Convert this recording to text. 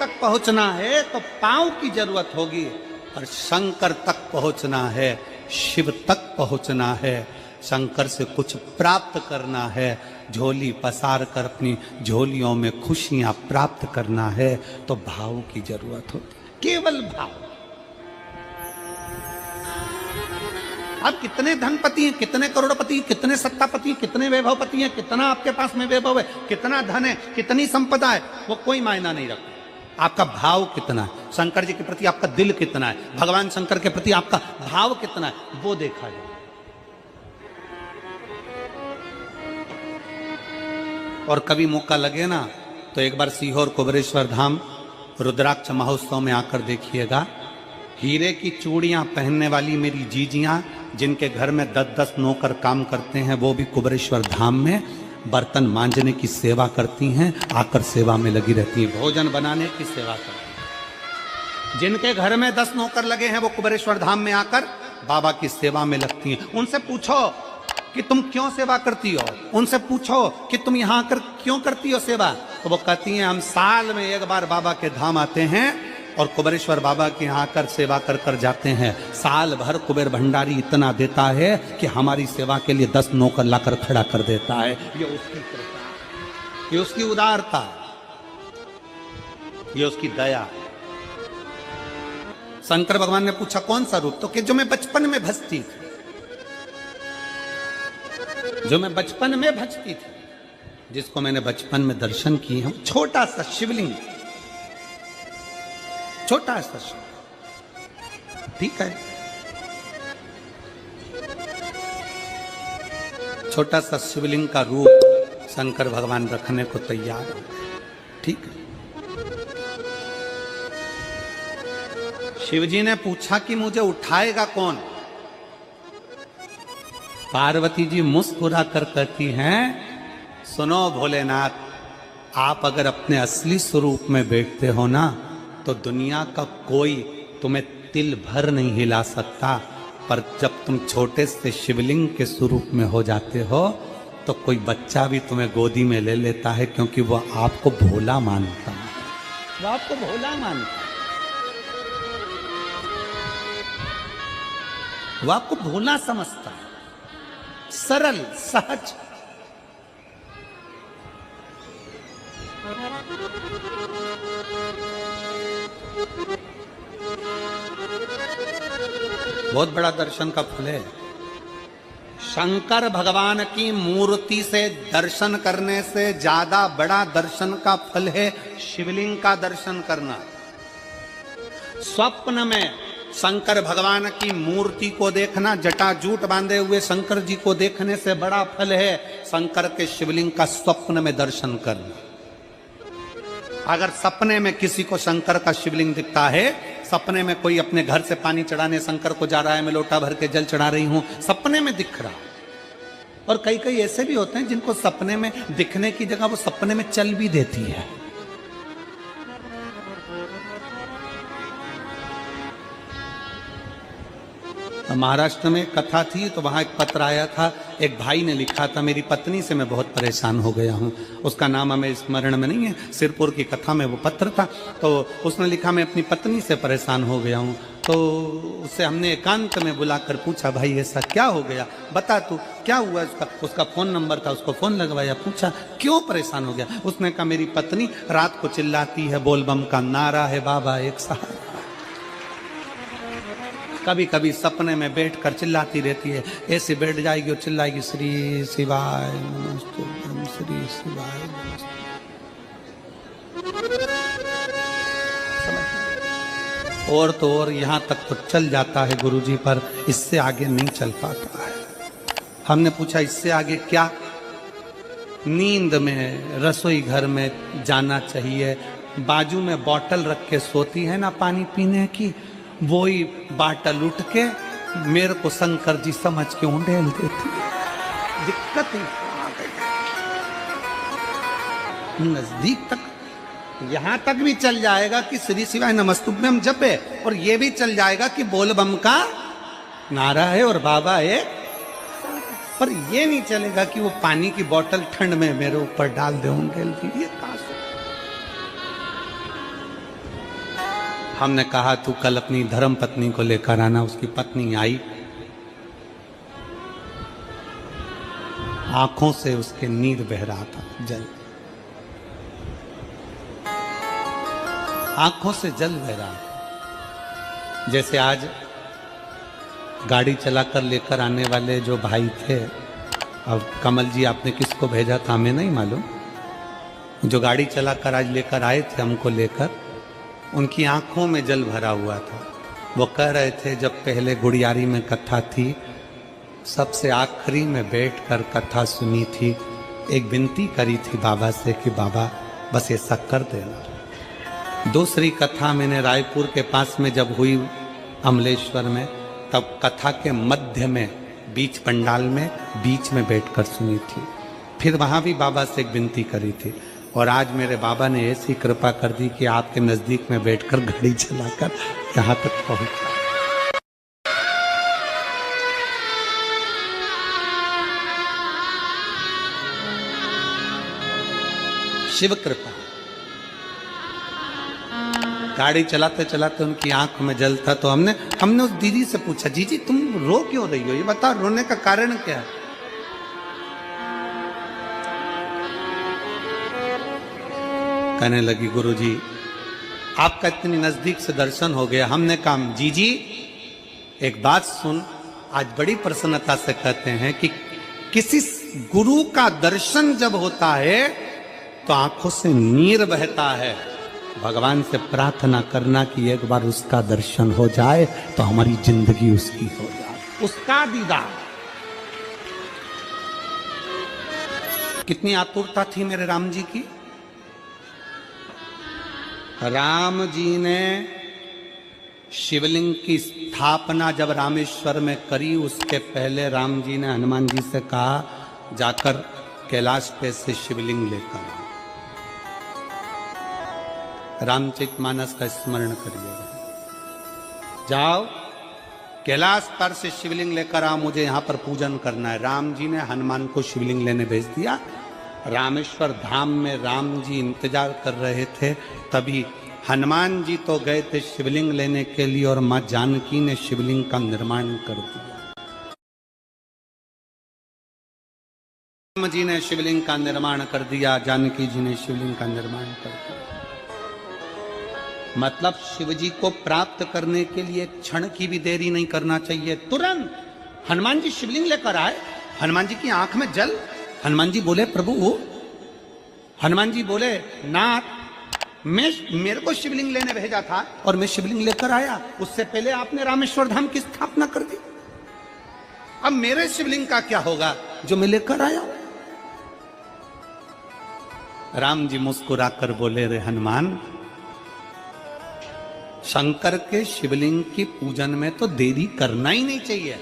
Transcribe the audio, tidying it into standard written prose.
तक पहुंचना है तो पांव की जरूरत होगी, और शंकर तक पहुंचना है, शिव तक पहुंचना है, शंकर से कुछ प्राप्त करना है, झोली पसार कर अपनी झोलियों में खुशियां प्राप्त करना है, तो भाव की जरूरत होती है, केवल भाव। आप कितने धनपति हैं, कितने करोड़पति, कितने सत्तापति, कितने वैभवपति हैं, कितना आपके पास में वैभव है, कितना धन है, कितनी संपदा है, वो कोई मायना नहीं रखता। आपका भाव कितना है, शंकर जी के प्रति आपका दिल कितना है, भगवान शंकर के प्रति आपका भाव कितना है, वो देखा जाए। और कभी मौका लगे ना तो एक बार सीहोर कुबेरेश्वर धाम रुद्राक्ष महोत्सव में आकर देखिएगा। हीरे की चूड़ियां पहनने वाली मेरी जीजियां, जिनके घर में 10-10 नौकर काम करते हैं, वो भी कुबेरेश्वर धाम में बर्तन मांजने की सेवा करती हैं, आकर सेवा में लगी रहती हैं, भोजन बनाने की सेवा करती हैं। जिनके घर में 10 नौकर लगे हैं, वो कुबेरेश्वर धाम में आकर बाबा की सेवा में लगती हैं। उनसे पूछो कि तुम क्यों सेवा करती हो, उनसे पूछो कि तुम यहाँ आकर क्यों करती हो सेवा, तो वो कहती हैं हम साल में एक बार बाबा के धाम आते हैं और कुबेरेश्वर बाबा के यहाँ आकर सेवा कर कर जाते हैं। साल भर कुबेर भंडारी इतना देता है कि हमारी सेवा के लिए 10 नौकर लाकर खड़ा कर देता है। ये उसकी कृपा, ये उसकी उदारता, ये उसकी दया। शंकर भगवान ने पूछा कौन सा रूप, तो कि जो मैं बचपन में भजती थी, जो मैं बचपन में भजती थी, जिसको मैंने बचपन में दर्शन किए हैं, छोटा सा शिवलिंग, छोटा सा शिवलिंग, ठीक है, छोटा सा शिवलिंग का रूप शंकर भगवान रखने को तैयार है, ठीक है। शिवजी ने पूछा कि मुझे उठाएगा कौन। पार्वती जी मुस्कुरा कर कहती हैं, सुनो भोलेनाथ, आप अगर अपने असली स्वरूप में बैठते हो ना, तो दुनिया का कोई तुम्हें तिल भर नहीं हिला सकता, पर जब तुम छोटे से शिवलिंग के स्वरूप में हो जाते हो तो कोई बच्चा भी तुम्हें गोदी में ले लेता है, क्योंकि वह आपको भोला मानता है, वह आपको भोला मानता है, वह आपको भोला समझता है, सरल सहज। बहुत बड़ा दर्शन का फल है। शंकर भगवान की मूर्ति से दर्शन करने से ज्यादा बड़ा दर्शन का फल है शिवलिंग का दर्शन करना। स्वप्न में शंकर भगवान की मूर्ति को देखना, जटाजूट बांधे हुए शंकर जी को देखने से बड़ा फल है शंकर के शिवलिंग का स्वप्न में दर्शन करना। अगर सपने में किसी को शंकर का शिवलिंग दिखता है, सपने में कोई अपने घर से पानी चढ़ाने शंकर को जा रहा है, मैं लोटा भर के जल चढ़ा रही हूं, सपने में दिख रहा। और कई कई ऐसे भी होते हैं जिनको सपने में दिखने की जगह वो सपने में चल भी देती है। महाराष्ट्र में कथा थी तो वहां एक पत्र आया था, एक भाई ने लिखा था, मेरी पत्नी से मैं बहुत परेशान हो गया हूं, उसका नाम हमें स्मरण में नहीं है, सिरपुर की कथा में वो पत्र था। तो उसने लिखा मैं अपनी पत्नी से परेशान हो गया हूं। तो उससे हमने एकांत में बुलाकर पूछा, भाई ऐसा क्या हो गया, बता तू क्या हुआ। उसका फोन नंबर था, उसको फोन लगवाया, पूछा क्यों परेशान हो गया। उसने कहा मेरी पत्नी रात को चिल्लाती है, बोलबम का नारा है बाबा एक सहारा। कभी कभी सपने में बैठकर चिल्लाती रहती है, ऐसे बैठ जाएगी और चिल्लाएगी श्री शिवाय नमस्ते, श्री शिवाय नमस्ते। और तो और यहाँ तक तो चल जाता है गुरुजी, पर इससे आगे नहीं चल पाता है। हमने पूछा इससे आगे क्या। नींद में रसोई घर में जाना चाहिए, बाजू में बोतल रख के सोती है ना पानी पीने की, वही बाटल उठ के मेरे को शंकर जी समझ के उंडेल देती है। दिक्कत नजदीक तक, यहां तक भी चल जाएगा कि श्री शिवाय नमस्तुभ्यम हम जपे, और ये भी चल जाएगा कि बोल बम का नारा है और बाबा है, पर ये नहीं चलेगा कि वो पानी की बोतल ठंड में मेरे ऊपर डाल दे उंडेल दी। ये हमने कहा तू कल अपनी धर्म पत्नी को लेकर आना। उसकी पत्नी आई, आंखों से उसके नीर बह रहा था, जल, आंखों से जल बह रहा था। जैसे आज गाड़ी चलाकर लेकर आने वाले जो भाई थे, अब कमल जी आपने किसको भेजा था हमें नहीं मालूम, जो गाड़ी चलाकर आज लेकर आए थे हमको लेकर, उनकी आंखों में जल भरा हुआ था। वो कह रहे थे जब पहले गुड़ियारी में कथा थी, सबसे आखिरी में बैठकर कथा सुनी थी, एक विनती करी थी बाबा से कि बाबा बस ये शक्कर देना। दूसरी कथा मैंने रायपुर के पास में जब हुई अमलेश्वर में, तब कथा के मध्य में बीच पंडाल में बीच में बैठकर सुनी थी। फिर वहां भी बाबा से एक विनती करी थी, और आज मेरे बाबा ने ऐसी कृपा कर दी कि आपके नजदीक में बैठकर गाड़ी चलाकर यहां तक पहुंचा। शिव कृपा। गाड़ी चलाते चलाते उनकी आंख में जल था, तो हमने उस दीदी से पूछा, जीजी तुम रो क्यों रही हो, ये बताओ रोने का कारण क्या है। कहने लगी गुरुजी आपका इतनी नजदीक से दर्शन हो गया। हमने कहा जीजी एक बात सुन, आज बड़ी प्रसन्नता से कहते हैं कि किसी गुरु का दर्शन जब होता है तो आंखों से नीर बहता है। भगवान से प्रार्थना करना कि एक बार उसका दर्शन हो जाए तो हमारी जिंदगी उसकी हो जाए, उसका दीदार। कितनी आतुरता थी मेरे राम जी की। राम जी ने शिवलिंग की स्थापना जब रामेश्वर में करी, उसके पहले राम जी ने हनुमान जी से कहा जाकर कैलाश पे से शिवलिंग लेकर आओ। रामचरितमानस का स्मरण करिएगा, जाओ कैलाश पर से शिवलिंग लेकर आओ, मुझे यहां पर पूजन करना है। राम जी ने हनुमान को शिवलिंग लेने भेज दिया। रामेश्वर धाम में राम जी इंतजार कर रहे थे, तभी हनुमान जी तो गए थे शिवलिंग लेने के लिए, और मां जानकी ने शिवलिंग का निर्माण कर दिया। राम जी ने शिवलिंग का निर्माण कर दिया, जानकी जी ने शिवलिंग का निर्माण कर दिया। मतलब शिव जी को प्राप्त करने के लिए एक क्षण की भी देरी नहीं करना चाहिए। तुरंत हनुमान जी शिवलिंग लेकर आए, हनुमान जी की आंख में जल। हनुमान जी बोले प्रभु, हनुमान जी बोले नाथ मेरे को शिवलिंग लेने भेजा था और मैं शिवलिंग लेकर आया, उससे पहले आपने रामेश्वर धाम की स्थापना कर दी। अब मेरे शिवलिंग का क्या होगा जो मैं लेकर आया। राम जी मुस्कुराकर बोले रे हनुमान, शंकर के शिवलिंग की पूजन में तो देरी करना ही नहीं चाहिए।